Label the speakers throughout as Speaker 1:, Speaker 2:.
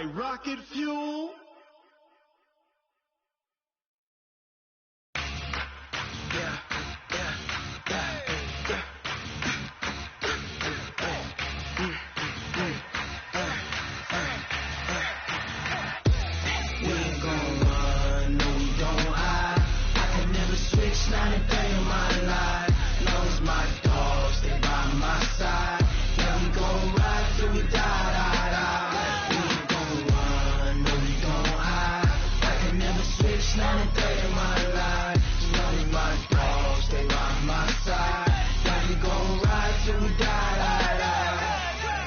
Speaker 1: my rocket fuel?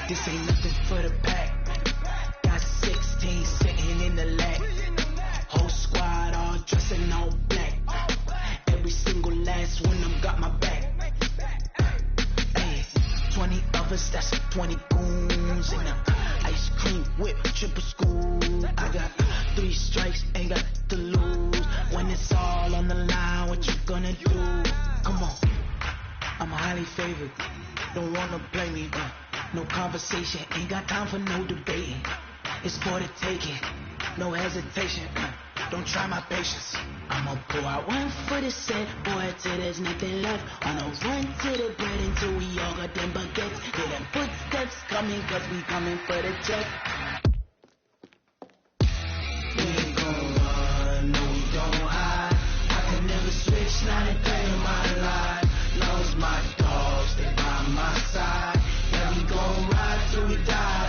Speaker 2: This ain't nothing for the pack. Got 16 sitting in the lap. Whole squad all dressed in all black. Every single last one of them got my back. Hey, 20 of us, that's 20 goons in a ice cream whip, triple school. I got 3 strikes, ain't got to lose. When it's all on the line, what you gonna do? Come on, I'm highly favored. Don't wanna blame me, but no conversation, ain't got time for no debating. It's for the taking, no hesitation. Don't try my patience. I'ma pull out one for the set, boy, till there's nothing left. On a run to the bread until we all got them baguettes. Hear them footsteps coming, cause we coming for the check. We ain't gon' run, no, we don't hide. I can never switch, not a day in my life. Lost my dogs, they by my side. Yeah, we gon' ride till we die.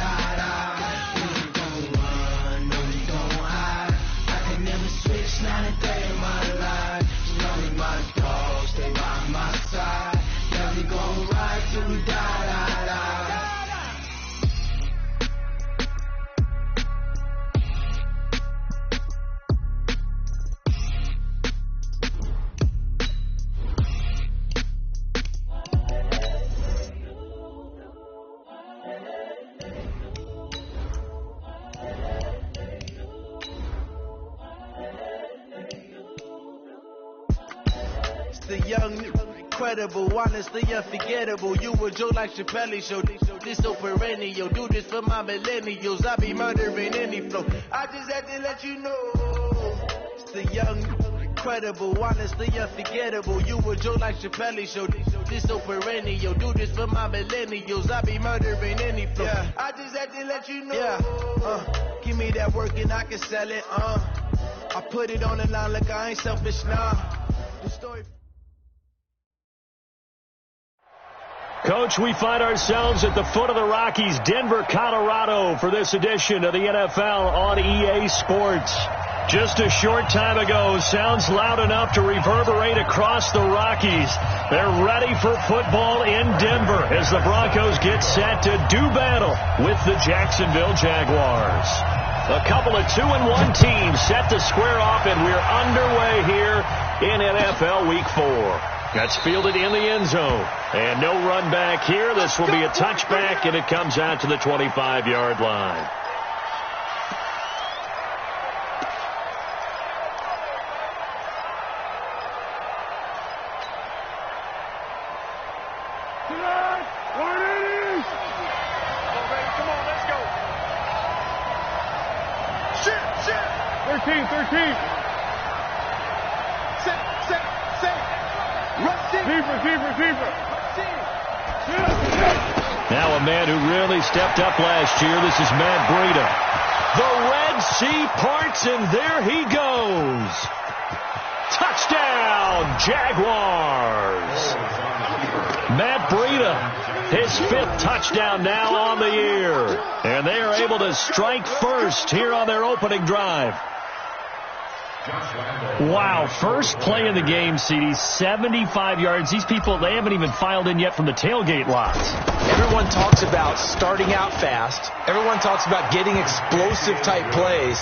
Speaker 2: We ain't gon' run, no, we don't hide. I can never switch, not a day in my life. Lonely my dogs, they by my side. Yeah, we gon' ride till we die.
Speaker 3: The young, incredible, honestly unforgettable. You a Joe like Chappelle show. This so perennial. Do this for my millennials. I be murdering any flow. I just had to let you know. It's the young, incredible, honestly unforgettable. You a Joe like Chappelle show. This so perennial. Do this for my millennials. I be murdering any flow. Yeah. I just had to let you know. Yeah. Give me that work and I can sell it. I put it on the line like I ain't selfish. Nah. The story.
Speaker 4: Coach, we find ourselves at the foot of the Rockies, Denver, Colorado, for this edition of the NFL on EA Sports. Just a short time ago, sounds loud enough to reverberate across the Rockies. They're ready for football in Denver as the Broncos get set to do battle with the Jacksonville Jaguars. A couple of 2-1 teams set to square off, and we're underway here in NFL Week 4. That's fielded in the end zone. And no run back here. This will be a touchback, and it comes out to the 25-yard line.
Speaker 5: Come on, let's go. Shit. 13. Set. Keeper.
Speaker 4: Now a man who really stepped up last year. This is Matt Breida. The Red Sea parts, and there he goes. Touchdown, Jaguars. Matt Breida, his 5th touchdown now on the year. And they are able to strike first here on their opening drive. Wow, first play of the game, CD, 75 yards. These people, they haven't even filed in yet from the tailgate lots.
Speaker 6: Everyone talks about starting out fast. Everyone talks about getting explosive type plays.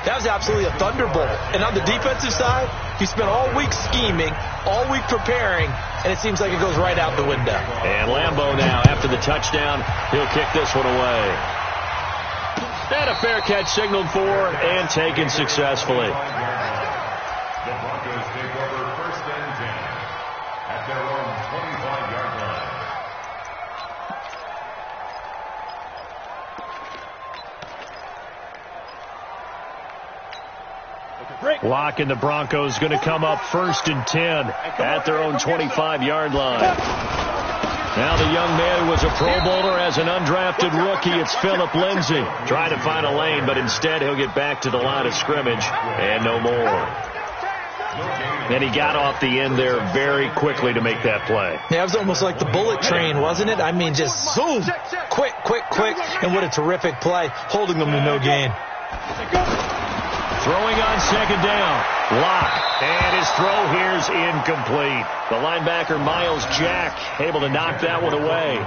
Speaker 6: That was absolutely a thunderbolt. And on the defensive side, you spent all week scheming, all week preparing, and it seems like it goes right out the window.
Speaker 4: And Lambeau now, after the touchdown, he'll kick this one away. And a fair catch signaled for and taken successfully.
Speaker 7: The Broncos take over 1st and 10 at their own 25-yard line.
Speaker 4: Locke and the Broncos going to come up 1st and 10 at their own 25-yard line. Now the young man who was a Pro Bowler as an undrafted rookie. It's Phillip Lindsay. Trying to find a lane, but instead he'll get back to the line of scrimmage and no more. And he got off the end there very quickly to make that play.
Speaker 6: Yeah, it was almost like the bullet train, wasn't it? I mean, just zoom, quick, and what a terrific play, holding them to no gain.
Speaker 4: Throwing on 2nd down. Locke. And his throw here's incomplete. The linebacker, Miles Jack, able to knock that one away.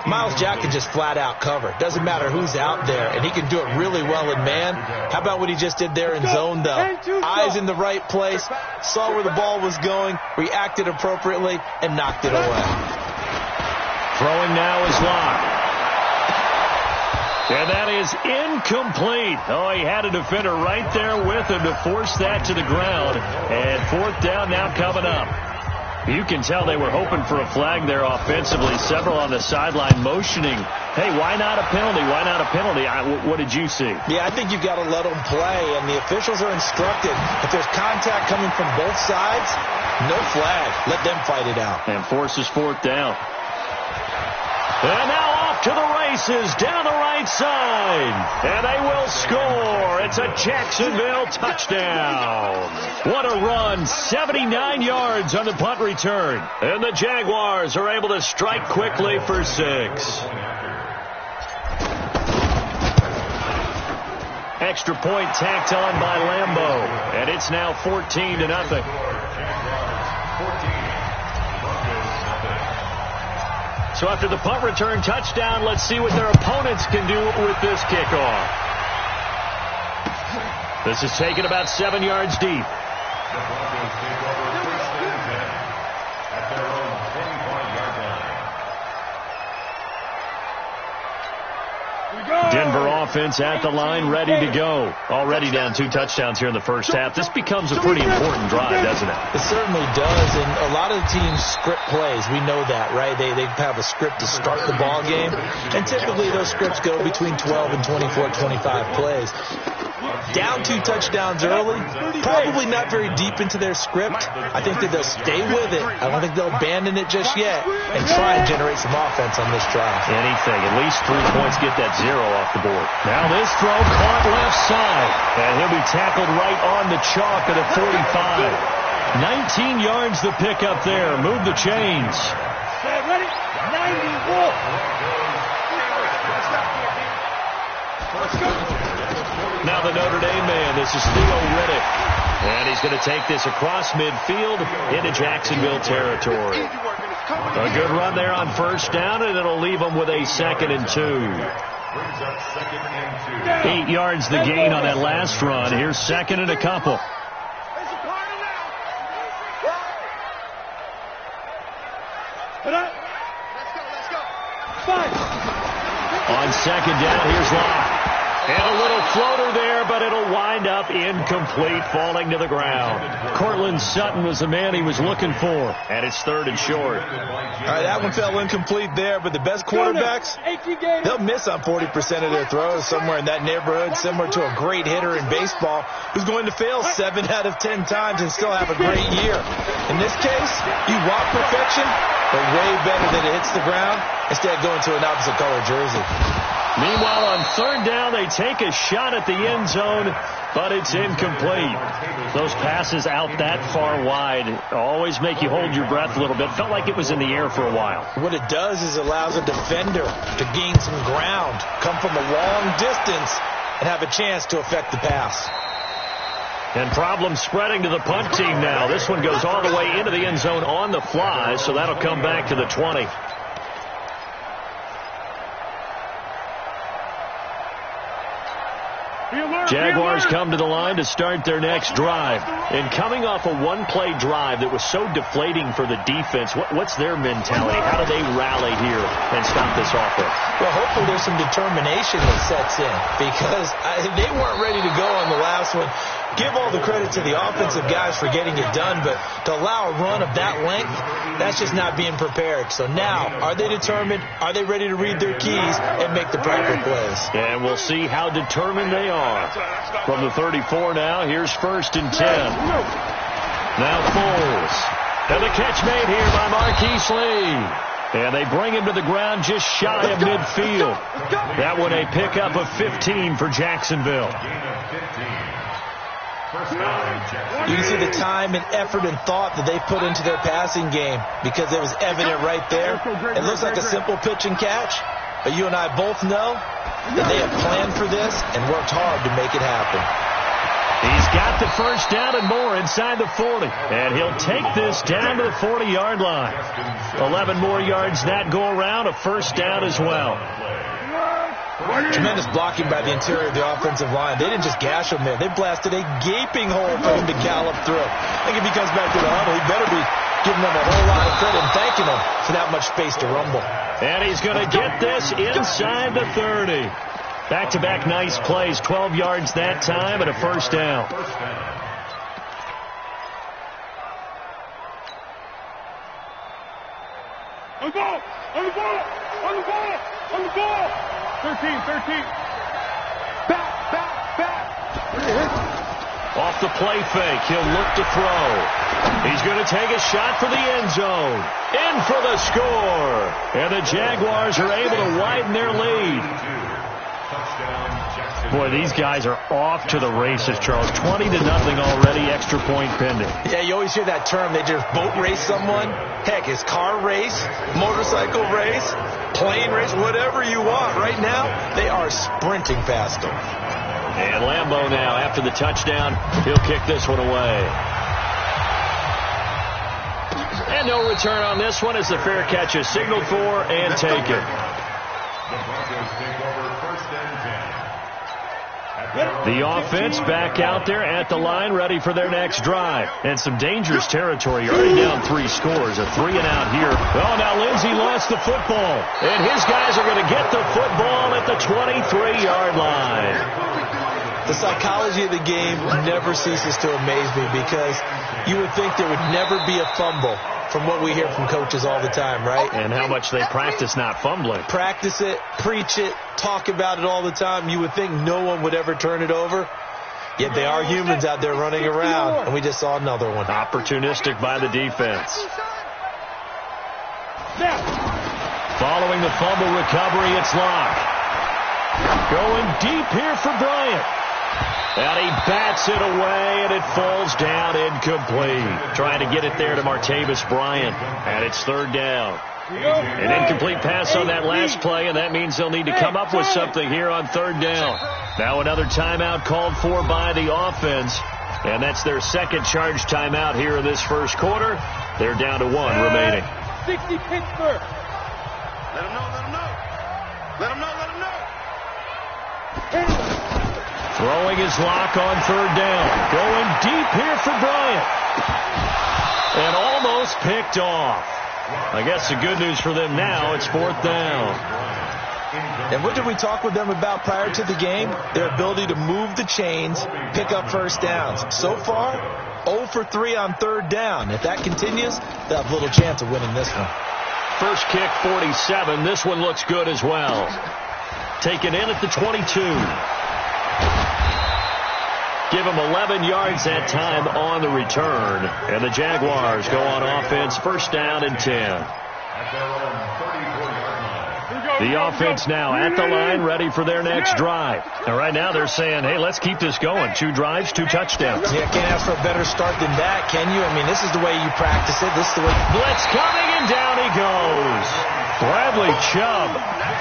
Speaker 6: Miles Jack can just flat out cover. Doesn't matter who's out there, and he can do it really well in man. How about what he just did there in zone, though? Eyes in the right place, saw where the ball was going, reacted appropriately, and knocked it away.
Speaker 4: Throwing now is Locke. And that is incomplete. Oh, he had a defender right there with him to force that to the ground. And 4th down now coming up. You can tell they were hoping for a flag there offensively. Several on the sideline motioning, hey, why not a penalty? Why not a penalty? What did you see?
Speaker 6: Yeah, I think you've got to let them play, and the officials are instructed. If there's contact coming from both sides, no flag. Let them fight it out.
Speaker 4: And forces 4th down. And now off to the races down the right side. And they will score. It's a Jacksonville touchdown. What a run. 79 yards on the punt return. And the Jaguars are able to strike quickly for 6. Extra point tacked on by Lambeau. And it's now 14-0. So after the punt return touchdown, let's see what their opponents can do with this kickoff. This is taken about 7 yards deep.
Speaker 7: The Broncos take over 1st and 10 at their own 25-yard line.
Speaker 4: Denver offense at the line, ready to go. Already down 2 touchdowns here in the first half. This becomes a pretty important drive, doesn't it?
Speaker 6: It certainly does, and a lot of the teams script plays. We know that, right? They have a script to start the ball game, and typically those scripts go between 12 and 24, 25 plays. Down 2 touchdowns early, probably not very deep into their script. I think that they'll stay with it. I don't think they'll abandon it just yet and try and generate some offense on this drive.
Speaker 4: Anything. At least 3 points, get that 0 off the board. Now this throw caught left side, and he'll be tackled right on the chalk at the 45. 19 yards the pick up there. Move the chains.
Speaker 5: Ready? 91.
Speaker 4: Now the Notre Dame man, this is Theo Riddick. And he's going to take this across midfield into Jacksonville territory. A good run there on 1st down, and it'll leave them with a 2nd and 2. 8 yards the gain on that last run. Here's 2nd and a couple. On 2nd down, here's Locke. And a little floater there, but it'll wind up incomplete, falling to the ground. Cortland Sutton was the man he was looking for. And it's 3rd and short.
Speaker 6: All right, that one fell incomplete there, but the best quarterbacks, they'll miss on 40% of their throws, somewhere in that neighborhood, similar to a great hitter in baseball who's going to fail 7 out of 10 times and still have a great year. In this case, you want perfection, but way better that it hits the ground instead of going to an opposite color jersey.
Speaker 4: Meanwhile, on 3rd down, they take a shot at the end zone, but it's incomplete. Those passes out that far wide always make you hold your breath a little bit. Felt like it was in the air for a while.
Speaker 6: What it does is allows a defender to gain some ground, come from a long distance, and have a chance to affect the pass.
Speaker 4: And problems spreading to the punt team now. This one goes all the way into the end zone on the fly, so that'll come back to the 20. Jaguars come to the line to start their next drive. And coming off a one-play drive that was so deflating for the defense, what's their mentality? How do they rally here and stop this offense?
Speaker 6: Well, hopefully there's some determination that sets in, because they weren't ready to go on the last this one. Give all the credit to the offensive guys for getting it done, but to allow a run of that length, that's just not being prepared. So now, are they determined? Are they ready to read their keys and make the proper plays?
Speaker 4: And we'll see how determined they are. From the 34 now, here's 1st and 10. Now Foles. And the catch made here by Marquise Lee. And they bring him to the ground just shy of midfield. That one a pickup of 15 for Jacksonville.
Speaker 6: You can see the time and effort and thought that they put into their passing game because it was evident right there. It looks like a simple pitch and catch, but you and I both know that they have planned for this and worked hard to make it happen.
Speaker 4: He's got the first down and more inside the 40. And he'll take this down to the 40-yard line. 11 more yards that go around, a first down as well.
Speaker 6: Tremendous blocking by the interior of the offensive line. They didn't just gash him there. They blasted a gaping hole for him to gallop through. I think if he comes back to the huddle, he better be giving them a whole lot of credit and thanking them for that much space to rumble.
Speaker 4: And he's going to get this inside the 30. Back-to-back nice plays, 12 yards that time and a first down.
Speaker 5: On the ball! On the ball! On the ball! On the ball! 13. Back!
Speaker 4: Off the play fake, he'll look to throw. He's going to take a shot for the end zone. In for the score. And the Jaguars are able to widen their lead. Boy, these guys are off to the races, Charles. 20-0 already, extra point pending.
Speaker 6: Yeah, you always hear that term. They just boat race someone. Heck, it's car race, motorcycle race, plane race, whatever you want. Right now, they are sprinting past them.
Speaker 4: And Lambeau now, after the touchdown, he'll kick this one away. And no return on this one as the fair catch is signaled for and taken. The offense back out there at the line, ready for their next drive. And some dangerous territory. Already down 3 scores. A 3-and-out here. Oh, now Lindsey lost the football. And his guys are going to get the football at the 23-yard line.
Speaker 6: The psychology of the game never ceases to amaze me because you would think there would never be a fumble from what we hear from coaches all the time, right?
Speaker 4: And how much they practice not fumbling.
Speaker 6: Practice it, preach it, talk about it all the time. You would think no one would ever turn it over. Yet they are humans out there running around, and we just saw another one.
Speaker 4: Opportunistic by the defense. Following the fumble recovery, it's Locke. Going deep here for Bryant. And he bats it away, and it falls down incomplete. Trying to get it there to Martavis Bryant. And it's 3rd down. An incomplete pass on that last play, and that means they'll need to come up with something here on 3rd down. Now another timeout called for by the offense. And that's their second charge timeout here in this first quarter. They're down to 1 remaining.
Speaker 5: 60 Pittsburgh.
Speaker 3: Let him know. Let him know.
Speaker 4: Throwing his Lock on 3rd down. Going deep here for Bryant. And almost picked off. I guess the good news for them now, it's 4th down.
Speaker 6: And what did we talk with them about prior to the game? Their ability to move the chains, pick up first downs. So far, 0 for 3 on 3rd down. If that continues, they'll have little chance of winning this one.
Speaker 4: First kick, 47. This one looks good as well. Taken in at the 22. Give him 11 yards that time on the return. And the Jaguars go on offense, 1st down and 10. The offense now at the line, ready for their next drive. And right now they're saying, hey, let's keep this going. 2 drives, 2 touchdowns.
Speaker 6: Yeah, can't ask for a better start than that, can you? I mean, this is the way you practice it. This is the way.
Speaker 4: Blitz coming, and down he goes. Bradley Chubb.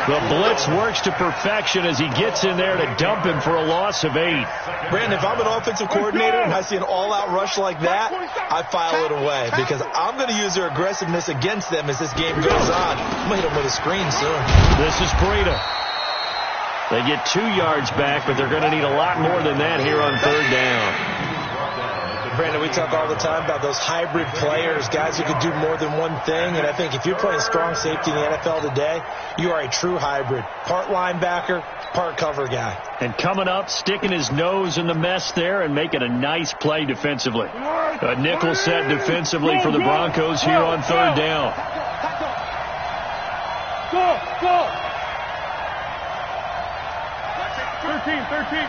Speaker 4: The blitz works to perfection as he gets in there to dump him for a loss of 8.
Speaker 6: Brandon, if I'm an offensive coordinator and I see an all-out rush like that, I file it away because I'm going to use their aggressiveness against them as this game goes on. I'm going to hit them with a screen soon.
Speaker 4: This is Breida. They get 2 yards back, but they're going to need a lot more than that here on 3rd down.
Speaker 6: Brandon, we we talk all the time about those hybrid players, guys who could do more than one thing. And I think if you're playing strong safety in the NFL today, you are a true hybrid. Part linebacker, part cover guy.
Speaker 4: And coming up, sticking his nose in the mess there and making a nice play defensively. A nickel set defensively for the Broncos here on third down.
Speaker 5: Go! 13.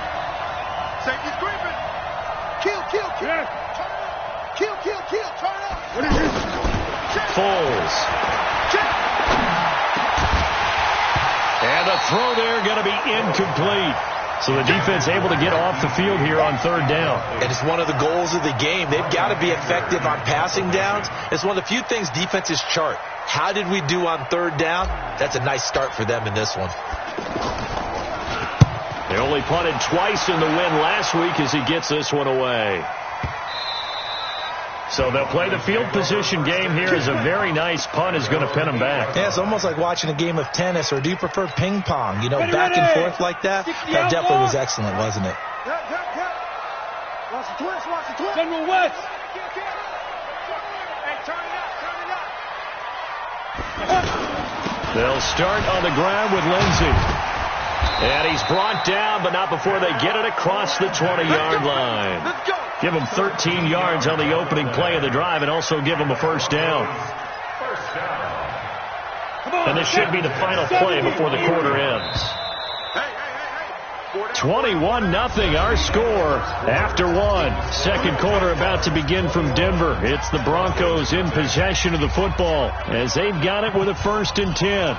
Speaker 3: Safety's creeping. Kill.
Speaker 5: Yes.
Speaker 3: Kill. Turn up.
Speaker 5: What is this?
Speaker 4: Foles. And the throw there going to be incomplete. So the defense able to get off the field here on third down.
Speaker 6: And it's one of the goals of the game. They've got to be effective on passing downs. It's one of the few things defenses chart. How did we do on third down? That's a nice start for them in this one.
Speaker 4: They only punted twice in the win last week as he gets this one away. So they'll play the field position game here as a very nice punt is going to pin them back.
Speaker 6: Yeah, it's almost like watching a game of tennis, or do you prefer ping pong? You know, back and forth like that? That definitely was excellent, wasn't it?
Speaker 5: Watch the twist. General West.
Speaker 3: Hey, turn it up.
Speaker 4: They'll start on the ground with Lindsey. And he's brought down, but not before they get it across the 20-yard line.
Speaker 3: Let's go.
Speaker 4: Give him 13 yards on the opening play of the drive and also give him a first down. And this should be the final play before the quarter ends. 21-0 our score after one. Second quarter about to begin from Denver. It's the Broncos in possession of the football as they've got it with a 1st and 10.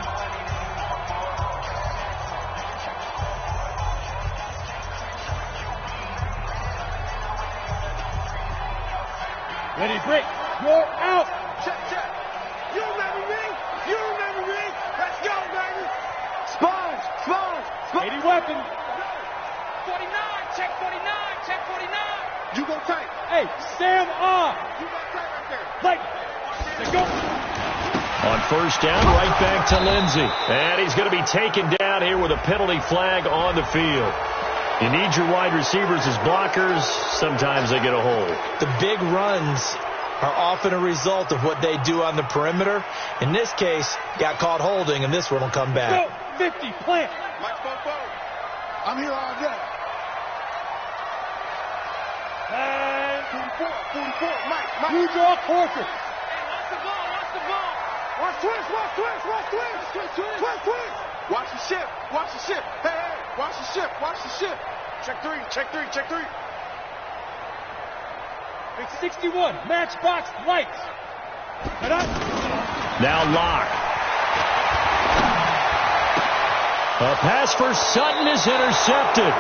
Speaker 5: Ready, break. You're out.
Speaker 3: Check. You remember me? Let's go, baby. Sponge.
Speaker 5: 80 weapon.
Speaker 3: 49. Check 49. You go tight.
Speaker 5: Hey, Sam on.
Speaker 3: You got tight right there.
Speaker 5: Like, let's go.
Speaker 4: On first down, right back to Lindsey. And he's going to be taken down here with a penalty flag on the field. You need your wide receivers as blockers. Sometimes they get a hold.
Speaker 6: The big runs are often a result of what they do on the perimeter. In this case, got caught holding, and this one will come back.
Speaker 5: Go, 50, plant.
Speaker 3: Mike, Fofo. I'm here all day. 44. Mike.
Speaker 5: You draw closer.
Speaker 3: Watch the ball. Watch twist. Watch the ship. Hey. Watch the ship. Check three.
Speaker 5: Big 61. Matchbox lights. Head up.
Speaker 4: Now Locke. A pass for Sutton is intercepted.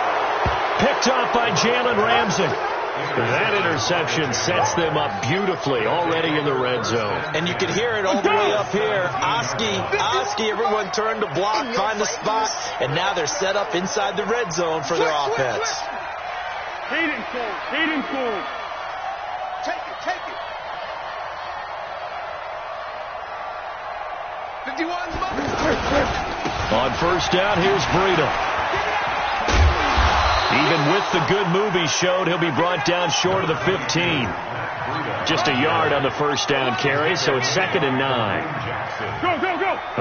Speaker 4: Picked off by Jalen Ramsey. That interception sets them up beautifully already in the red zone.
Speaker 6: And you can hear it all the way up here. Oski, everyone turned to block, find the spot, and now they're set up inside the red zone for their offense.
Speaker 5: Hayden Cole.
Speaker 3: Take it. 51's
Speaker 4: On first down, here's Breida. Even with the good move he showed, he'll be brought down short of the 15. Just a yard on the first down carry, so it's 2nd and 9.
Speaker 5: Go.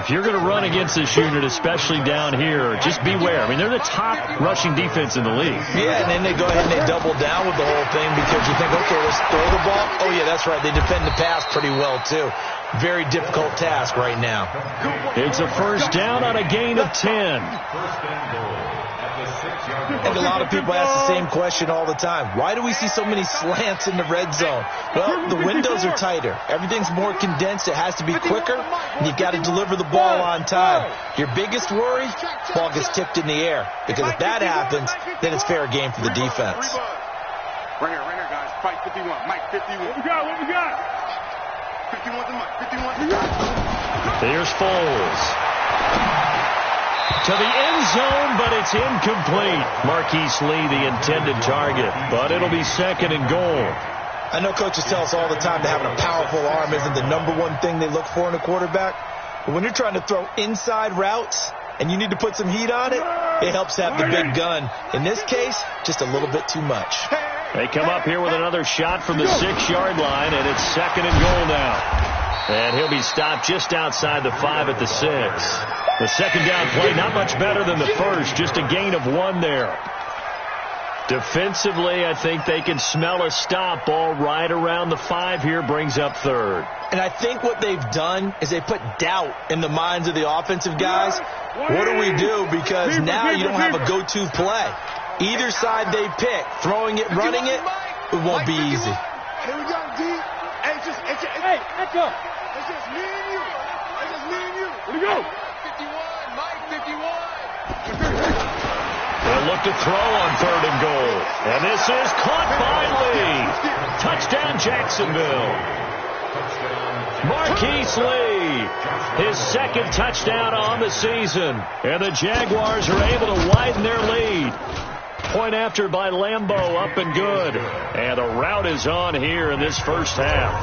Speaker 4: If you're going to run against this unit, especially down here, just beware. I mean, they're the top rushing defense in the league.
Speaker 6: Yeah, and then they go ahead and they double down with the whole thing because you think, okay, let's throw the ball. Oh, yeah, that's right. They defend the pass pretty well, too. Very difficult task right now.
Speaker 4: It's a first down on a gain of 10.
Speaker 6: I think a lot of people ask the same question all the time. Why do we see so many slants in the red zone? Well, the windows are tighter. Everything's more condensed. It has to be quicker, and you've got to deliver the ball on time. Your biggest worry, ball gets tipped in the air. Because if that happens, then it's fair game for the defense.
Speaker 3: Right here, guys. Fight 51. Mike, 51.
Speaker 5: What we got?
Speaker 3: 51 to Mike. 51.
Speaker 4: There's Foles. To the end zone, but it's incomplete. Marquise Lee, the intended target, but it'll be 2nd and goal.
Speaker 6: I know coaches tell us all the time that having a powerful arm isn't the #1 thing they look for in a quarterback. But when you're trying to throw inside routes and you need to put some heat on it, it helps to have the big gun. In this case, just a little bit too much.
Speaker 3: Hey,
Speaker 4: They come up here with another shot from the 6-yard line, and it's 2nd and goal now. And he'll be stopped just outside the 5 at the 6. The second down play, not much better than the first, just a gain of 1 there. Defensively, I think they can smell a stop. Ball right around the 5 here, brings up 3rd.
Speaker 6: And I think what they've done is they put doubt in the minds of the offensive guys. What do we do? Because now you don't have a go-to play. Either side they pick, throwing it, running it, it won't be easy.
Speaker 5: Here we go, D. Hey, let's go. It's just me and you. It's just me and you. Here we go. 51, Mike, 51.
Speaker 4: They'll look to throw on 3rd and goal. And this is caught by Lee. Touchdown, Jacksonville. Marquise Lee, his 2nd touchdown on the season. And the Jaguars are able to widen their lead. Point after by Lambeau, up and good. And the route is on here in this first half.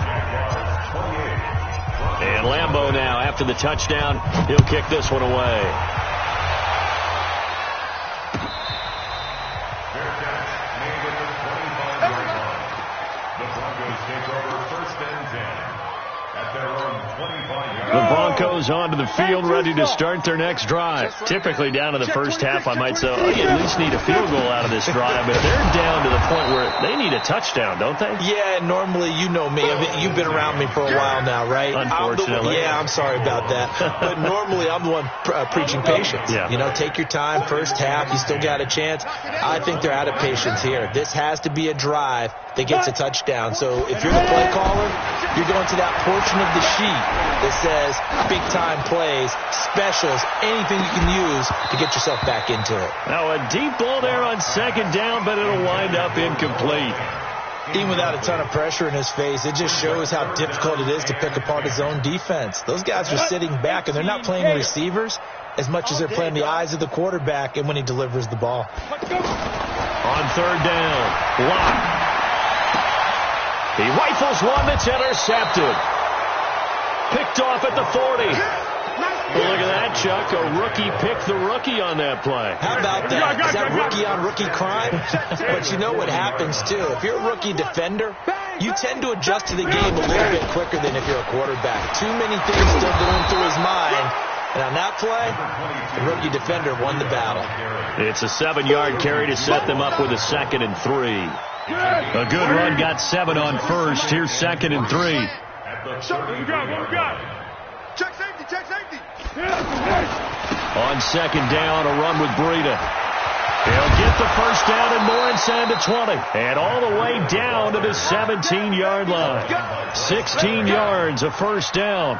Speaker 4: And Lambeau now, after the touchdown, he'll kick this one away. The Broncos onto the field, ready to start their next drive. Typically down in the first half, I might say, oh, you at least need a field goal out of this drive. But they're down to the point where they need a touchdown, don't they?
Speaker 6: Yeah, normally, you know me. I mean, you've been around me for a while now, right?
Speaker 4: Unfortunately.
Speaker 6: I'm sorry about that. But normally, I'm the one preaching patience.
Speaker 4: Yeah.
Speaker 6: You know, take your time. First half, you still got a chance. I think they're out of patience here. This has to be a drive that gets a touchdown. So if you're the play caller, you're going to that portion of the sheet that says big-time plays, specials, anything you can use to get yourself back into it.
Speaker 4: Now a deep ball there on 2nd down, but it'll wind up incomplete.
Speaker 6: Even without a ton of pressure in his face, it just shows how difficult it is to pick apart his own defense. Those guys are sitting back, and they're not playing receivers as much as they're playing the eyes of the quarterback and when he delivers the ball.
Speaker 4: On 3rd down, Locke. He rifles one that's intercepted. Picked off at the 40. Well, look at that, Chuck. A rookie picked the rookie on that play.
Speaker 6: How about that? Is that rookie-on-rookie crime? But you know what happens, too. If you're a rookie defender, you tend to adjust to the game a little bit quicker than if you're a quarterback. Too many things still going through his mind. And on that play, the rookie defender won the battle.
Speaker 4: It's a 7-yard carry to set them up with a 2nd and 3. A good run got 7 on first. Here's 2nd and 3.
Speaker 5: What we got? Check safety.
Speaker 4: On 2nd down, a run with Breida. He'll get the first down and more inside the 20. And all the way down to the 17-yard line. 16 yards, a first down.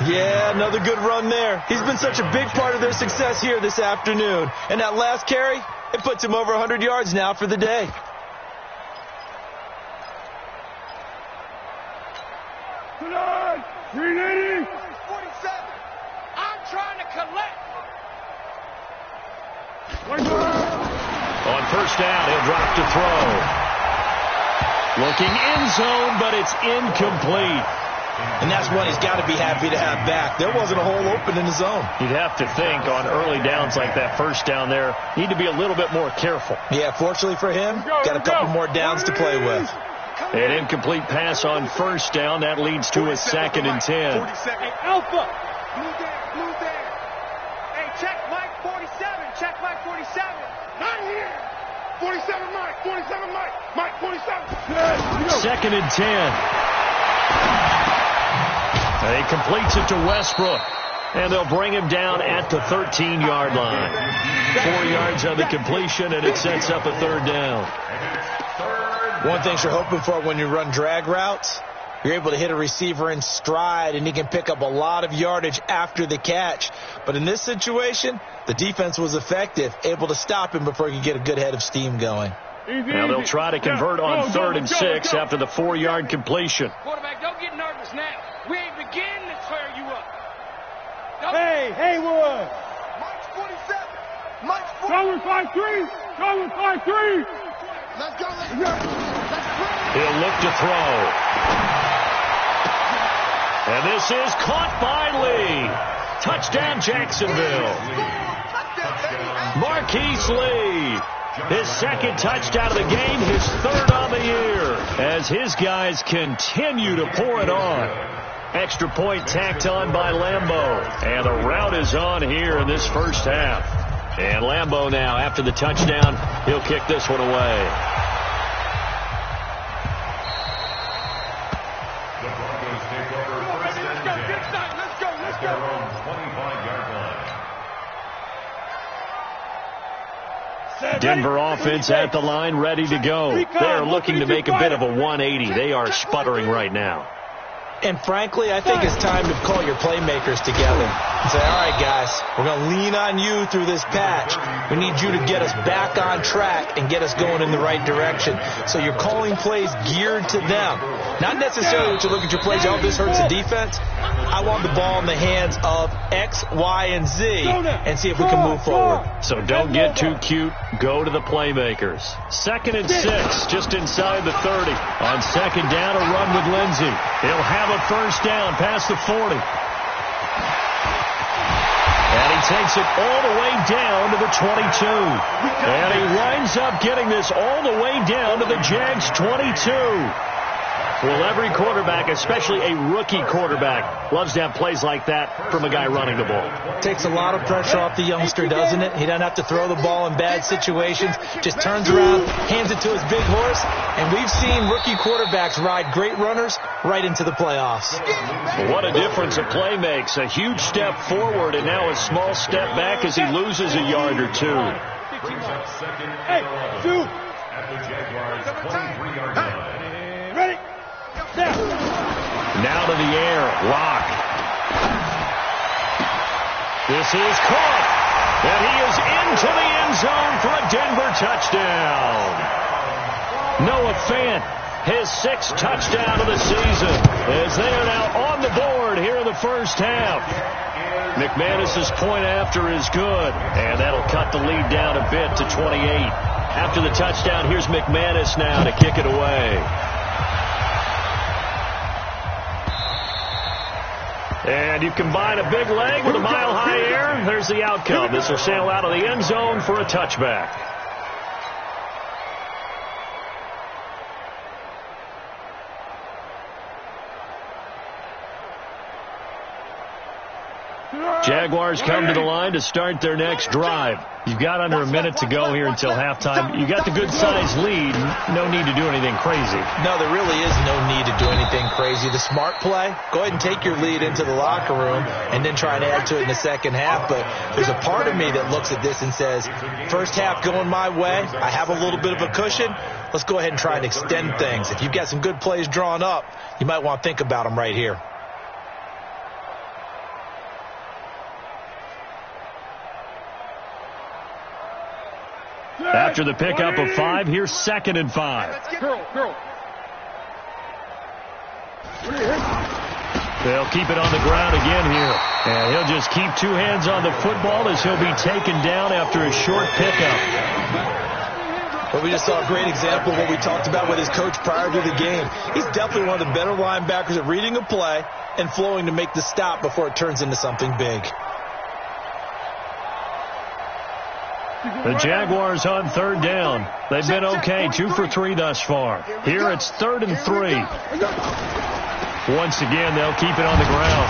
Speaker 6: Yeah, another good run there. He's been such a big part of their success here this afternoon. And that last carry, it puts him over 100 yards now for the day.
Speaker 5: Tonight, 380.
Speaker 1: 47. I'm trying to collect.
Speaker 4: On first down, he'll drop to throw. Looking end zone, but it's incomplete.
Speaker 6: And that's one he's got to be happy to have back. There wasn't a hole open in the zone.
Speaker 4: You'd have to think on early downs like that first down there, need to be a little bit more careful.
Speaker 6: Yeah, fortunately for him, got a couple more downs to play with.
Speaker 4: An incomplete pass on first down. That leads to a 2nd and 10.
Speaker 1: Hey, Alpha. Move there. Hey, check Mike 47. Check Mike 47.
Speaker 5: Not here. 47 Mike. 47 Mike. Mike 47.
Speaker 4: 2nd and 10. He completes it to Westbrook. And they'll bring him down at the 13-yard line. 4 yards on the completion, and it sets up a 3rd down.
Speaker 6: One thing you're hoping for when you run drag routes, you're able to hit a receiver in stride, and he can pick up a lot of yardage after the catch. But in this situation, the defense was effective, able to stop him before he could get a good head of steam going.
Speaker 4: Now they'll try to convert on 3rd and 6 after the 4-yard completion.
Speaker 1: Quarterback, don't get nervous now. We ain't beginning to tear you up.
Speaker 5: Hey, Haywood.
Speaker 1: Mike's 47. Mike's 47.
Speaker 5: Go with 5-3. Go with 5-3.
Speaker 1: Let's go.
Speaker 4: He'll look to throw. And this is caught by Lee. Touchdown, Jacksonville. Marquise Lee. His second touchdown of the game, his third on the year, as his guys continue to pour it on. Extra point tacked on by Lambeau. And the rout is on here in this first half. And Lambeau now, after the touchdown, he'll kick this one away.
Speaker 7: The Broncos take over first and 10 at their own 25-yard line.
Speaker 4: Denver offense at the line, ready to go. They're looking to make a bit of a 180. They are sputtering right now.
Speaker 6: And frankly, I think it's time to call your playmakers together and say, all right, guys, we're going to lean on you through this patch. We need you to get us back on track and get us going in the right direction. So you're calling plays geared to them. Not necessarily that you look at your plays, oh, this hurts the defense. I want the ball in the hands of X, Y, and Z and see if we can move forward.
Speaker 4: So don't get too cute. Go to the playmakers. 2nd and 6, just inside the 30. On second down, a run with Lindsey. He'll have a first down past the 40. And he takes it all the way down to the 22. And he winds up getting this all the way down to the Jags 22. Well, every quarterback, especially a rookie quarterback, loves to have plays like that from a guy running the ball.
Speaker 6: Takes a lot of pressure off the youngster, doesn't it? He doesn't have to throw the ball in bad situations. Just turns around, hands it to his big horse. And we've seen rookie quarterbacks ride great runners right into the playoffs.
Speaker 4: What a difference a play makes. A huge step forward and now a small step back as he loses a yard or two.
Speaker 7: Brings up 2nd and 11 at the Jaguars' 23-yard line.
Speaker 1: Ready?
Speaker 4: Now to the air. Lock. This is caught. And he is into the end zone for a Denver touchdown. Noah Fant, his 6th touchdown of the season, as they are now on the board here in the first half. McManus's point after is good, and that'll cut the lead down a bit to 28. After the touchdown, here's McManus now to kick it away. And you combine a big leg with a mile-high air, there's the outcome. This will sail out of the end zone for a touchback. Jaguars come to the line to start their next drive. You've got under a minute to go here until halftime. You got the good-sized lead. No need to do anything crazy.
Speaker 6: No, there really is no need to do anything crazy. The smart play, go ahead and take your lead into the locker room and then try and add to it in the second half. But there's a part of me that looks at this and says, first half going my way, I have a little bit of a cushion. Let's go ahead and try and extend things. If you've got some good plays drawn up, you might want to think about them right here.
Speaker 4: After the pickup of 5, here's 2nd and 5.
Speaker 1: Girl.
Speaker 4: They'll keep it on the ground again here. And he'll just keep 2 hands on the football as he'll be taken down after a short pickup.
Speaker 6: Well, we just saw a great example of what we talked about with his coach prior to the game. He's definitely one of the better linebackers at reading a play and flowing to make the stop before it turns into something big.
Speaker 4: The Jaguars on 3rd down. They've been okay, 2 for 3 thus far. Here it's 3rd and 3. Once again, they'll keep it on the ground.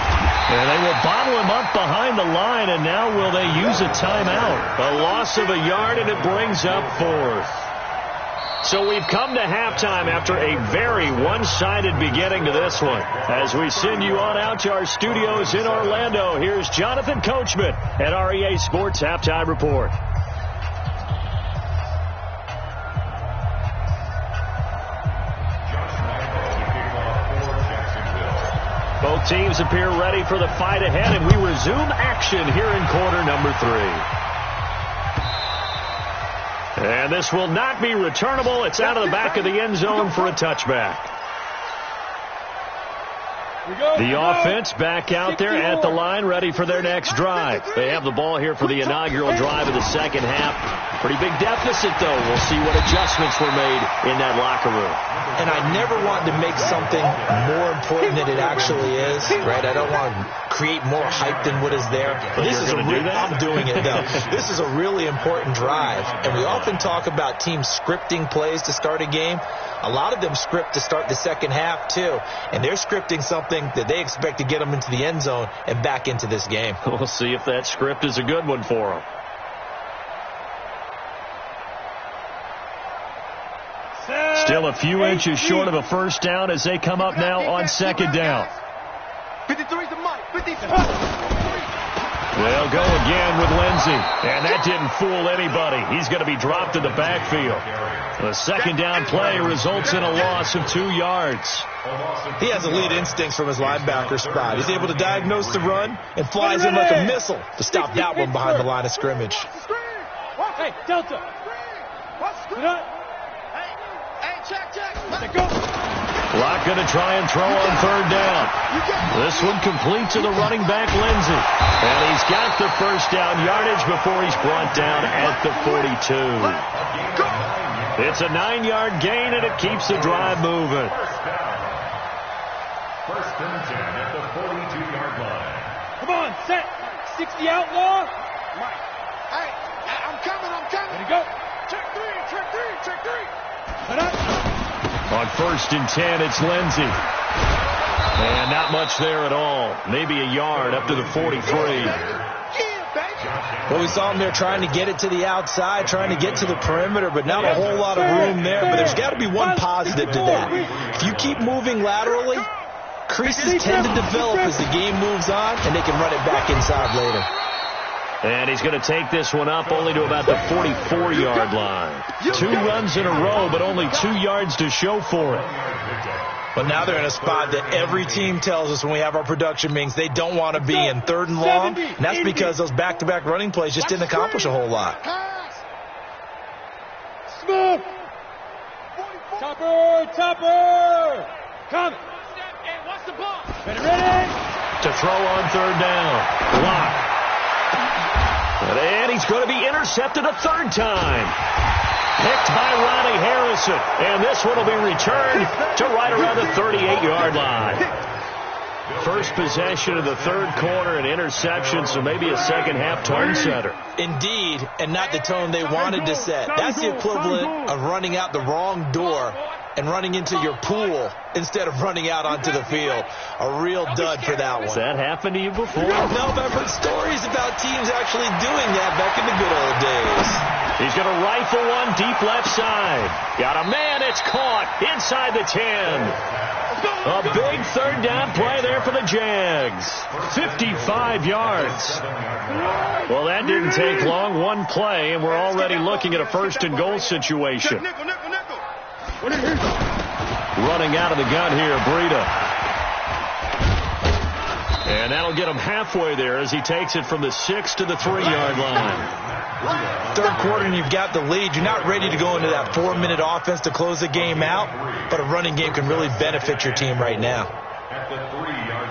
Speaker 4: And they will bottle him up behind the line, and now will they use a timeout? A loss of a yard, and it brings up 4th. So we've come to halftime after a very one-sided beginning to this one. As we send you on out to our studios in Orlando, here's Jonathan Coachman at our EA Sports Halftime Report. Both teams appear ready for the fight ahead, and we resume action here in quarter number 3. And this will not be returnable. It's out of the back of the end zone for a touchback. The offense back out there at the line, ready for their next drive. They have the ball here for the inaugural drive of the second half. Pretty big deficit, though. We'll see what adjustments were made in that locker room.
Speaker 6: And I never want to make something more important than it actually is, right? I don't want to create more hype than what is there.
Speaker 4: But
Speaker 6: This is
Speaker 4: I'm
Speaker 6: doing it, though. This is a really important drive, and we often talk about teams scripting plays to start a game. A lot of them script to start the second half, too, and they're scripting something that they expect to get them into the end zone and back into this game.
Speaker 4: We'll see if that script is a good one for them. Still a few inches short of a first down as they come up now on second down.
Speaker 5: 53's the mic. 53.
Speaker 4: They'll go again with Lindsey, and that didn't fool anybody. He's going to be dropped in the backfield. The second down play results in a loss of 2 yards.
Speaker 6: He has elite instincts from his linebacker spot. He's able to diagnose the run and flies in like a missile to stop that one behind the line of scrimmage.
Speaker 1: Hey, Delta.
Speaker 4: Clock going to try and throw on third down. This one complete to the running back, Lindsey. And he's got the first down yardage before he's brought down at the 42. It's a 9-yard gain, and it keeps the drive moving.
Speaker 7: First and 10 at the 42-yard line.
Speaker 1: Come on, set. 60 outlaw.
Speaker 5: Mike. Hey, I'm coming.
Speaker 1: Ready to go.
Speaker 5: Check three.
Speaker 4: On first and 10, it's Lindsey. And not much there at all. Maybe a yard up to the 43.
Speaker 6: Well, we saw him there trying to get it to the outside, trying to get to the perimeter, but not a whole lot of room there. But there's got to be one positive to that. If you keep moving laterally, creases tend to develop as the game moves on, and they can run it back inside later.
Speaker 4: And he's going to take this one up only to about the 44-yard line. 2 runs in a row, but only 2 yards to show for it.
Speaker 6: But now they're in a spot that every team tells us when we have our production meetings they don't want to be in, 3rd and long. And that's because those back-to-back running plays just didn't accomplish a whole lot.
Speaker 1: Smith. Topper. Come.
Speaker 5: Hey, watch the ball.
Speaker 1: Ready.
Speaker 4: To throw on third down. Block. And he's going to be intercepted a 3rd time. Picked by Ronnie Harrison. And this one will be returned to right around the 38-yard line. First possession of the 3rd quarter, an interception, so maybe a second-half tone setter.
Speaker 6: Indeed, and not the tone they wanted to set. That's the equivalent of running out the wrong door and running into your pool instead of running out onto the field. A real dud for that one.
Speaker 4: Has that happened to you before?
Speaker 6: No, I've heard stories about teams actually doing that back in the good old days.
Speaker 4: He's going to rifle one deep left side. Got a man, it's caught inside the 10. A big 3rd down play there for the Jags. 55 yards. Well, that didn't take long. One play, and we're already looking at a 1st and goal situation. Running out of the gun here, Breida. And that'll get him halfway there as he takes it from the 6 to the 3-yard line.
Speaker 6: 3rd quarter and you've got the lead. You're not ready to go into that 4-minute offense to close the game out, but a running game can really benefit your team right now.
Speaker 7: At the 3-yard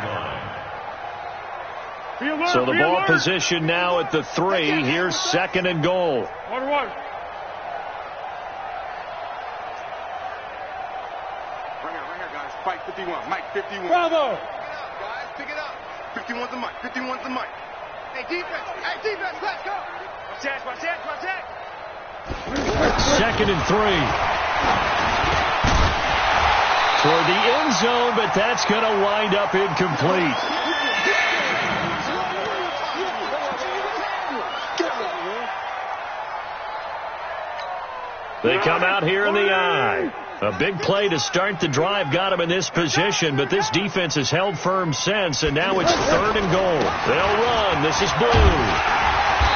Speaker 7: line.
Speaker 4: So the ball position now at the 3. Here's 2nd and goal.
Speaker 1: Water.
Speaker 5: Right here, guys. Fight 51. Mike, 51.
Speaker 1: Bravo.
Speaker 5: Pick it up. 51's the mic. 51's the mic. Hey, defense. Let's go. Watch that.
Speaker 4: 2nd and 3. Toward the end zone, but that's going to wind up incomplete. They come out here in the eye. A big play to start the drive got him in this position, but this defense has held firm since, and now it's 3rd and goal. They'll run. This is Blue.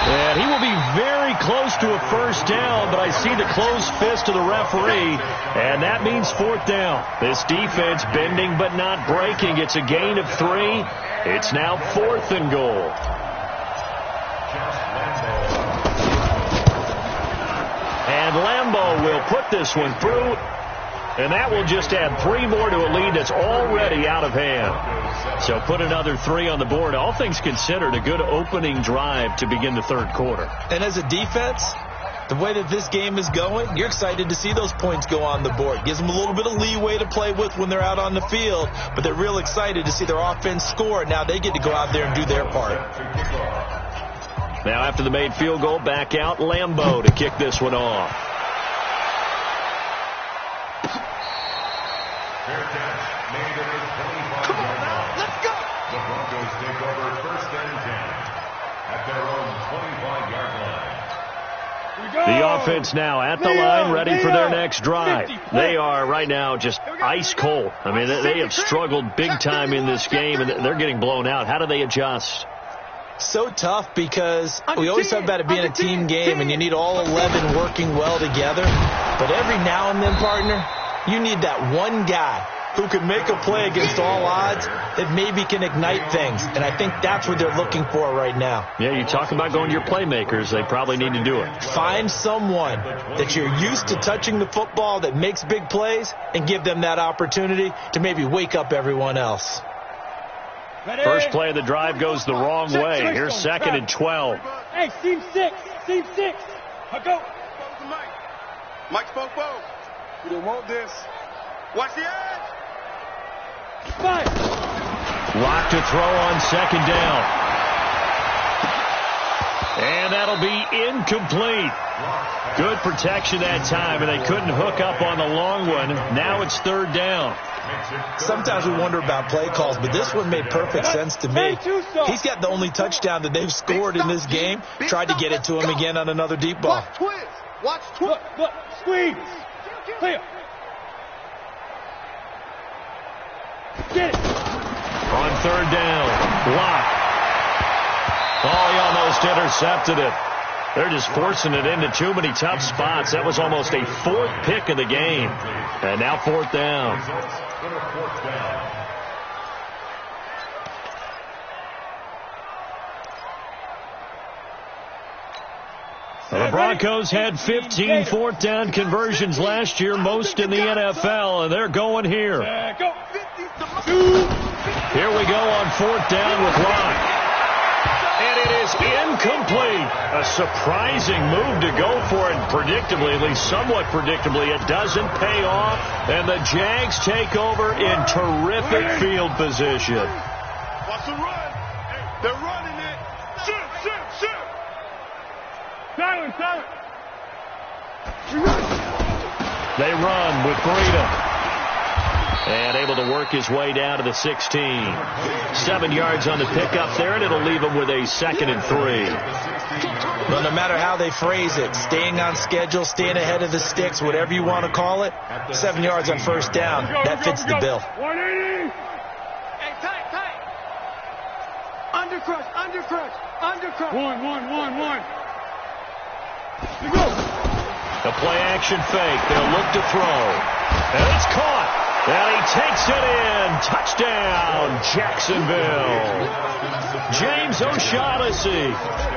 Speaker 4: And he will be very close to a first down, but I see the closed fist of the referee, and that means 4th down. This defense bending but not breaking. It's a gain of 3. It's now 4th and goal. And Lambeau will put this one through, and that will just add 3 more to a lead that's already out of hand. So put another 3 on the board. All things considered, a good opening drive to begin the 3rd quarter.
Speaker 6: And as a defense, The way that this game is going, you're excited to see those points go on the board. Gives them a little bit of leeway to play with when they're out on the field, but they're real excited to see their offense score. Now they get to go out there and do their part.
Speaker 4: Now after the made field goal, back out Lambeau to kick this one off.
Speaker 5: Come on now, let's go.
Speaker 7: The Broncos take over 1st and 10 at their own 25-yard line.
Speaker 4: The offense now at the line, ready for their next drive. They are right now just ice cold. I mean, they have struggled big time in this game, and they're getting blown out. How do they adjust?
Speaker 6: So tough because we always talk about it being a team game, and you need all 11 working well together. But every now and then, partner, you need that one guy who can make a play against all odds that maybe can ignite things. And I think that's what they're looking for right now.
Speaker 4: Yeah, you talk about going to your playmakers. They probably need to do it.
Speaker 6: Find someone that you're used to touching the football that makes big plays and give them that opportunity to maybe wake up evereveryone else.
Speaker 4: First play of the drive goes the wrong way. Here's 2nd and 12.
Speaker 1: Hey, seam 6. I go.
Speaker 5: Mike spoke both. We don't want this. Watch the edge.
Speaker 1: Fire.
Speaker 4: Lock to throw on 2nd down. And that'll be incomplete. Good protection that time, and they couldn't hook up on the long one. Now it's 3rd down.
Speaker 6: Sometimes we wonder about play calls, but this one made perfect sense to me. He's got the only touchdown that they've scored in this game. Tried to get it to him again on another deep ball.
Speaker 5: Watch twins.
Speaker 1: Look, squeeze. Clear. Get it.
Speaker 4: On 3rd down, Lock. Oh, he almost intercepted it. They're just forcing it into too many tough spots. That was almost a 4th pick of the game. And now 4th down. The Broncos had 15 4th down conversions last year, most in the NFL, and they're going here. Here we go on 4th down with Locke. And it is incomplete. A surprising move to go for it predictably, at least somewhat predictably. It doesn't pay off, and the Jags take over in terrific field position.
Speaker 5: Watch the run. They're running it. Shoot. Silent.
Speaker 4: They run with Breida. And able to work his way down to the 16. 7 yards on the pickup there, and it'll leave him with a 2nd and 3.
Speaker 6: Well, no matter how they phrase it, staying on schedule, staying ahead of the sticks, whatever you want to call it, 7 yards on 1st down, that fits the bill.
Speaker 1: 180. Hey, tight. Undercrush. One. Let's go.
Speaker 4: The play action fake. They'll look to throw. And it's caught. And he takes it in. Touchdown, Jacksonville. James O'Shaughnessy,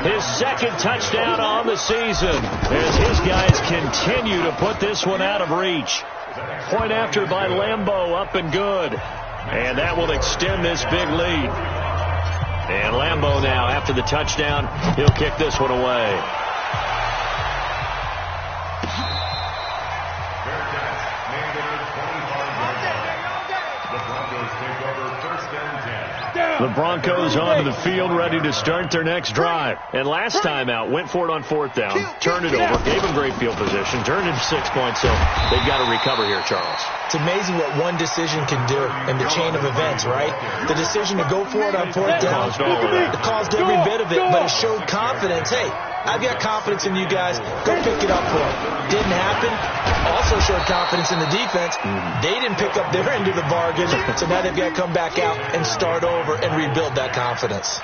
Speaker 4: his 2nd touchdown on the season as his guys continue to put this one out of reach. Point after by Lambeau, up and good. And that will extend this big lead. And Lambeau now, after the touchdown, he'll kick this one away. The Broncos onto the field, ready to start their next drive. And last time out, went for it on 4th down, turned it over, gave them great field position, turned it 6 points, so they've got to recover here, Charles.
Speaker 6: It's amazing what one decision can do in the chain of events, right? The decision to go for it on 4th down, it caused every bit of it, but it showed confidence. Hey, I've got confidence in you guys. Go pick it up for them. Didn't happen. Also showed confidence in the defense. They didn't pick up their end of the bargain, so now they've got to come back out and start over and rebuild that confidence.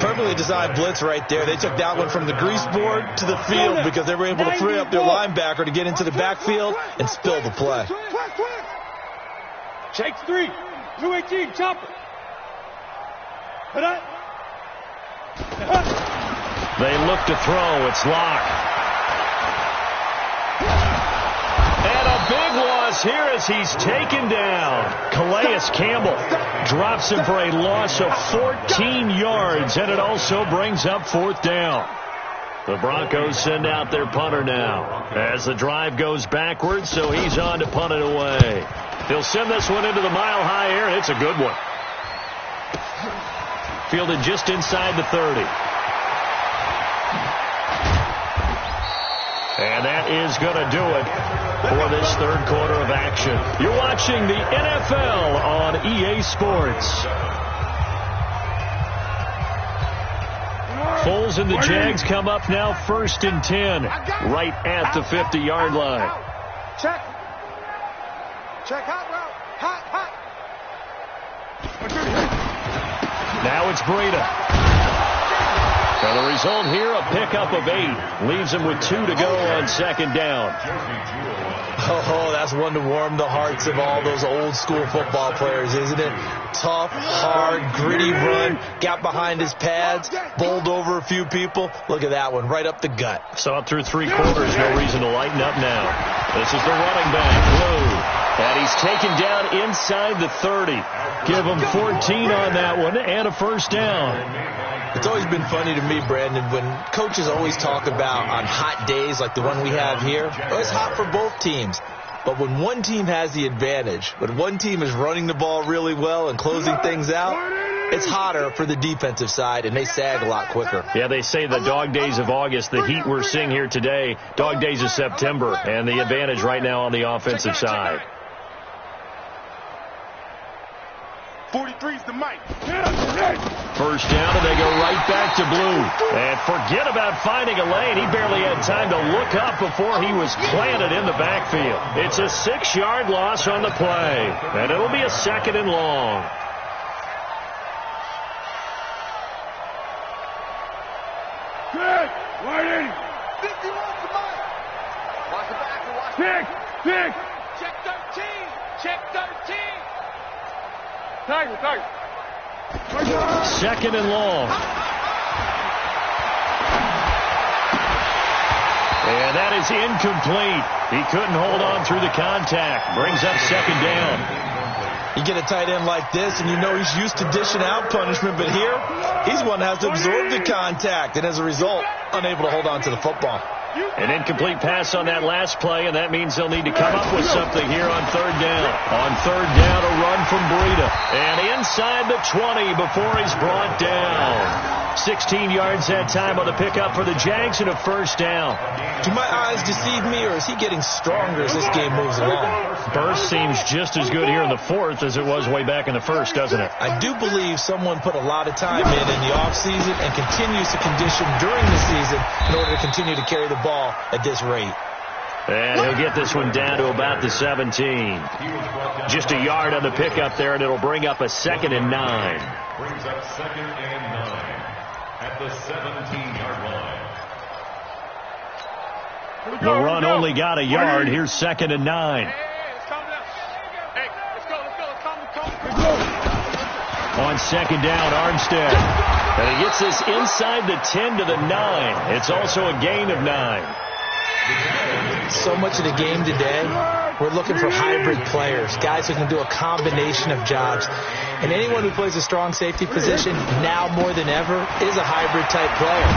Speaker 6: Perfectly designed blitz right there. They took that one from the grease board to the field because they were able to free up their linebacker to get into the backfield and spill the play.
Speaker 1: Shakes 3. 218. Chopper.
Speaker 4: They look to throw. It's Locke. And a big loss here as he's taken down. Calais Campbell drops him for a loss of 14 yards, and it also brings up 4th down. The Broncos send out their punter now as the drive goes backwards, so he's on to punt it away. He'll send this one into the mile-high air, and it's a good one. Fielded just inside the 30. And that is going to do it for this third quarter of action. You're watching the NFL on EA Sports. Foles and the Jags come up now 1st and 10, right at the 50-yard line.
Speaker 1: Check. Check hot route. Hot.
Speaker 4: Now it's Breida. And the result here, a pickup of 8. Leaves him with 2 to go on 2nd down.
Speaker 6: Oh, that's one to warm the hearts of all those old school football players, isn't it? Tough, hard, gritty run. Got behind his pads, bowled over a few people. Look at that one, right up the gut.
Speaker 4: Saw it through 3 quarters. No reason to lighten up now. This is the running back, Blue. And he's taken down inside the 30. Give him 14 on that one and a 1st down.
Speaker 6: It's always been funny to me, Brandon, when coaches always talk about on hot days like the one we have here, it's hot for both teams. But when one team has the advantage, when one team is running the ball really well and closing things out, it's hotter for the defensive side, and they sag a lot quicker.
Speaker 4: Yeah, they say the dog days of August, the heat we're seeing here today, dog days of September, and the advantage right now on the offensive side.
Speaker 5: 43's the mic.
Speaker 4: 1st down, and they go right back to Blue. And forget about finding a lane. He barely had time to look up before he was planted in the backfield. It's a 6-yard loss on the play, and it'll be a 2nd and long.
Speaker 5: Good. Waiting.
Speaker 1: 51's the mic. Watch the back.
Speaker 5: Pick.
Speaker 1: Check 13. Check 13.
Speaker 5: Tiger.
Speaker 4: 2nd and long. And that is incomplete. He couldn't hold on through the contact. Brings up 2nd down.
Speaker 6: You get a tight end like this, and you know he's used to dishing out punishment, but here, he's one that has to absorb the contact, and as a result, unable to hold on to the football.
Speaker 4: An incomplete pass on that last play, and that means they'll need to come up with something here on 3rd down. On 3rd down, a run from Breida. And inside the 20 before he's brought down. 16 yards that time on the pickup for the Jags and a 1st down.
Speaker 6: Do my eyes deceive me, or is he getting stronger as this game moves along?
Speaker 4: Burst seems just as good here in the 4th as it was way back in the 1st, doesn't it?
Speaker 6: I do believe someone put a lot of time in the offseason and continues to condition during the season in order to continue to carry the ball at this rate.
Speaker 4: And he'll get this one down to about the 17. Just a yard on the pickup there, and it'll bring up a 2nd and 9.
Speaker 7: Brings up 2nd and 9 at the 17-yard line.
Speaker 4: The run only got a yard. Here's 2nd and 9. On 2nd down, Armstead. And he gets this inside the 10 to the 9. It's also a gain of 9.
Speaker 6: So much of the game today, we're looking for hybrid players, guys who can do a combination of jobs. And anyone who plays a strong safety position, now more than ever, is a hybrid-type player.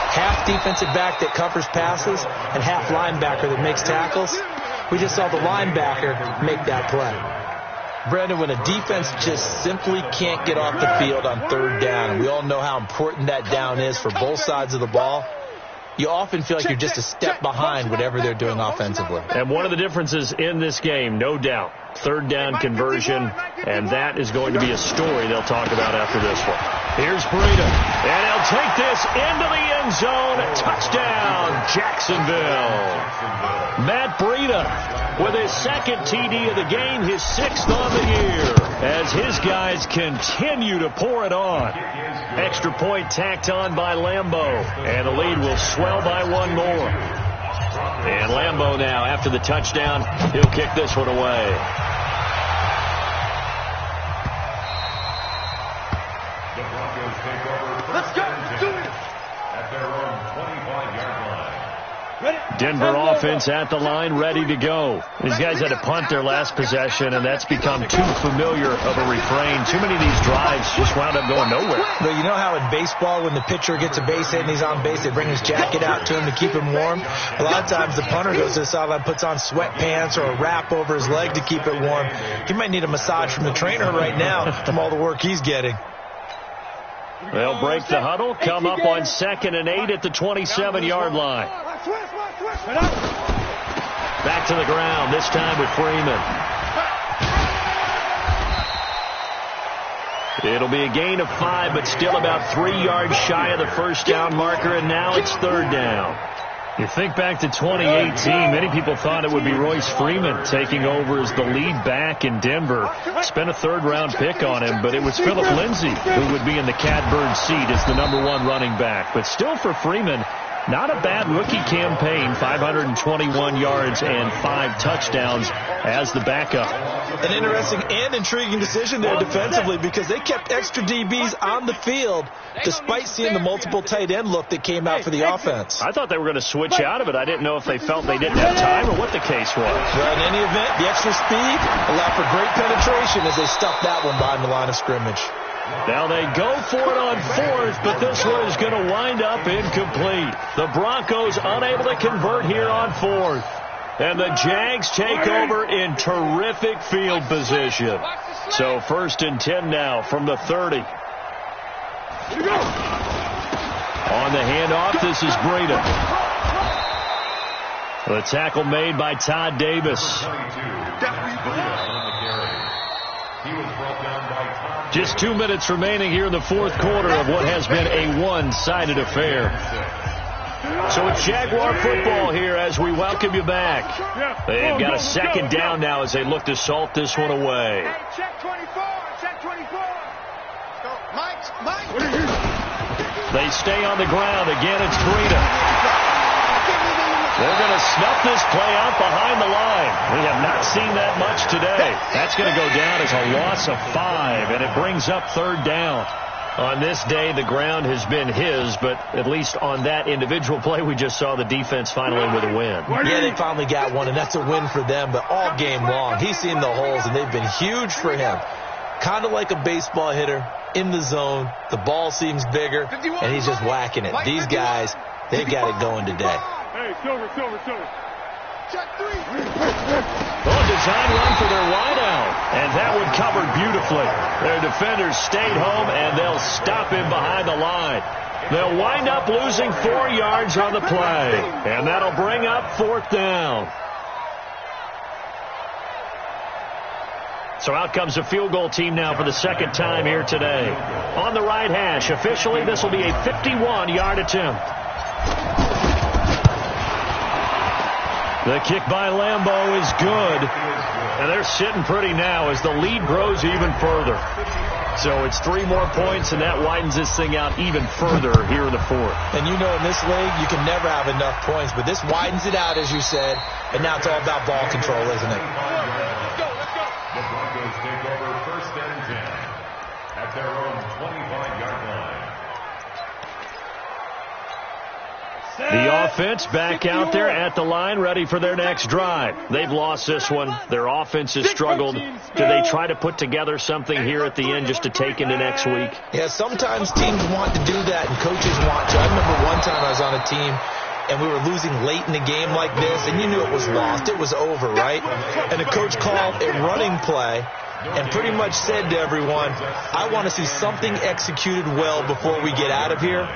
Speaker 6: Half defensive back that covers passes and half linebacker that makes tackles. We just saw the linebacker make that play. Brandon, when a defense just simply can't get off the field on 3rd down, and we all know how important that down is for both sides of the ball, you often feel like you're just a step behind whatever they're doing offensively.
Speaker 4: And one of the differences in this game, no doubt, 3rd down conversion, and that is going to be a story they'll talk about after this one. Here's Breida, and he'll take this into the end zone. Touchdown, Jacksonville. Matt Breida with his 2nd TD of the game, his 6th on the year, as his guys continue to pour it on. Extra point tacked on by Lambeau, and the lead will swell by 1 more. And Lambeau now, after the touchdown, he'll kick this one away.
Speaker 7: The Broncos take over.
Speaker 1: Let's go. Let's do it.
Speaker 7: At their own 25-yard line.
Speaker 1: Ready?
Speaker 4: Denver offense at the line, ready to go. These guys had to punt their last possession, and that's become too familiar of a refrain. Too many of these drives just wound up going nowhere.
Speaker 6: But you know how in baseball, when the pitcher gets a base hit and he's on base, they bring his jacket out to him to keep him warm? A lot of times the punter goes to the sideline, puts on sweatpants or a wrap over his leg to keep it warm. He might need a massage from the trainer right now from all the work he's getting.
Speaker 4: They'll break the huddle, come up on 2nd and 8 at the 27-yard line. Back to the ground, this time with Freeman. It'll be a gain of 5, but still about 3 yards shy of the first down marker, and now it's 3rd down. You think back to 2018, many people thought it would be Royce Freeman taking over as the lead back in Denver. Spent a 3rd-round pick on him, but it was Phillip Lindsay who would be in the catbird seat as the #1 running back. But still for Freeman, not a bad rookie campaign, 521 yards and 5 touchdowns as the backup.
Speaker 6: An interesting and intriguing decision there defensively because they kept extra DBs on the field despite seeing the multiple tight end look that came out for the offense.
Speaker 4: I thought they were going to switch out of it. I didn't know if they felt they didn't have time or what the case was.
Speaker 6: Well, in any event, the extra speed allowed for great penetration as they stuffed that one behind the line of scrimmage.
Speaker 4: Now they go for it on 4th, but this one is going to wind up incomplete. The Broncos unable to convert here on 4th. And the Jags take over in terrific field position. So 1st and 10 now from the 30. On the handoff, this is Breida. The tackle made by Todd Davis. Just 2 minutes remaining here in the 4th quarter of what has been a one-sided affair. So it's Jaguar football here as we welcome you back. They've got a 2nd down now as they look to salt this one away.
Speaker 1: Hey, check 24, check 24. Mike.
Speaker 4: They stay on the ground. Again, it's Breida. They're going to snuff this play out behind the line. We have not seen that much today. That's going to go down as a loss of 5, and it brings up 3rd down. On this day, the ground has been his, but at least on that individual play, we just saw the defense finally with a win.
Speaker 6: Yeah, they finally got one, and that's a win for them, but all game long, he's seen the holes, and they've been huge for him. Kind of like a baseball hitter in the zone. The ball seems bigger, and he's just whacking it. These guys, they've got it going today.
Speaker 5: Hey, silver. Check 3.
Speaker 4: Design run for their wideout, and that one covered beautifully. Their defenders stayed home, and they'll stop him behind the line. They'll wind up losing 4 yards on the play, and that'll bring up 4th down. So out comes the field goal team now for the 2nd time here today. On the right hash, officially this will be a 51-yard attempt. The kick by Lambeau is good, and they're sitting pretty now as the lead grows even further. So it's 3 more points, and that widens this thing out even further here in the 4th.
Speaker 6: And you know in this league, you can never have enough points, but this widens it out, as you said, and now it's all about ball control, isn't it?
Speaker 7: The Broncos take over 1st and 10 at their own 25-yard line.
Speaker 4: The offense back out there at the line, ready for their next drive. They've lost this one. Their offense has struggled. Do they try to put together something here at the end just to take into next week?
Speaker 6: Yeah, sometimes teams want to do that, and coaches want to. I remember one time I was on a team, and we were losing late in a game like this, and you knew it was lost. It was over, right? And the coach called a running play and pretty much said to everyone, I want to see something executed well before we get out of here.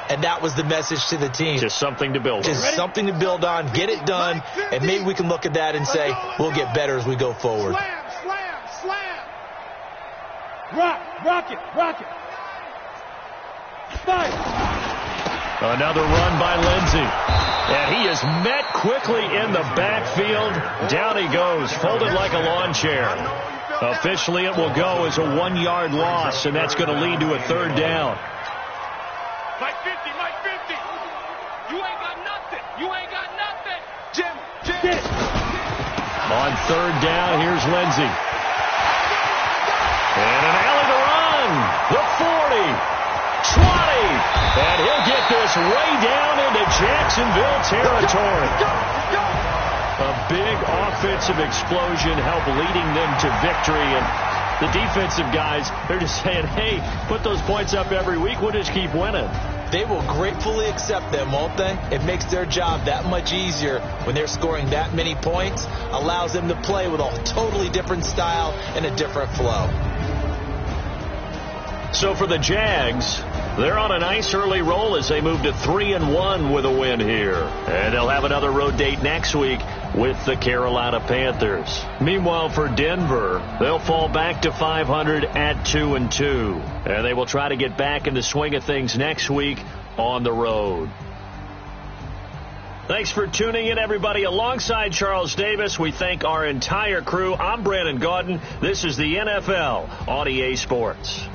Speaker 6: And that was the message to the team.
Speaker 4: Just something to build on.
Speaker 6: Just something to build on, get it done, and maybe we can look at that and say, we'll get better as we go forward.
Speaker 1: Slam. Rock it. Fight.
Speaker 4: Another run by Lindsay. And he is met quickly in the backfield. Down he goes, folded like a lawn chair. Officially, it will go as a 1-yard loss, and that's going to lead to a 3rd down.
Speaker 1: Mike 50. You ain't got nothing. Jim.
Speaker 4: On 3rd down, here's Lindsay. And an alley to run. The 40. And he'll get this way down into Jacksonville territory. A big offensive explosion helped leading them to victory. And the defensive guys, they're just saying, hey, put those points up every week. We'll just keep winning.
Speaker 6: They will gratefully accept them, won't they? It makes their job that much easier when they're scoring that many points. Allows them to play with a totally different style and a different flow.
Speaker 4: So for the Jags, they're on a nice early roll as they move to 3-1 with a win here. And they'll have another road date next week with the Carolina Panthers. Meanwhile, for Denver, they'll fall back to 500 at 2-2. And they will try to get back in the swing of things next week on the road. Thanks for tuning in, everybody. Alongside Charles Davis, we thank our entire crew. I'm Brandon Gaudin. This is the NFL on EA Sports.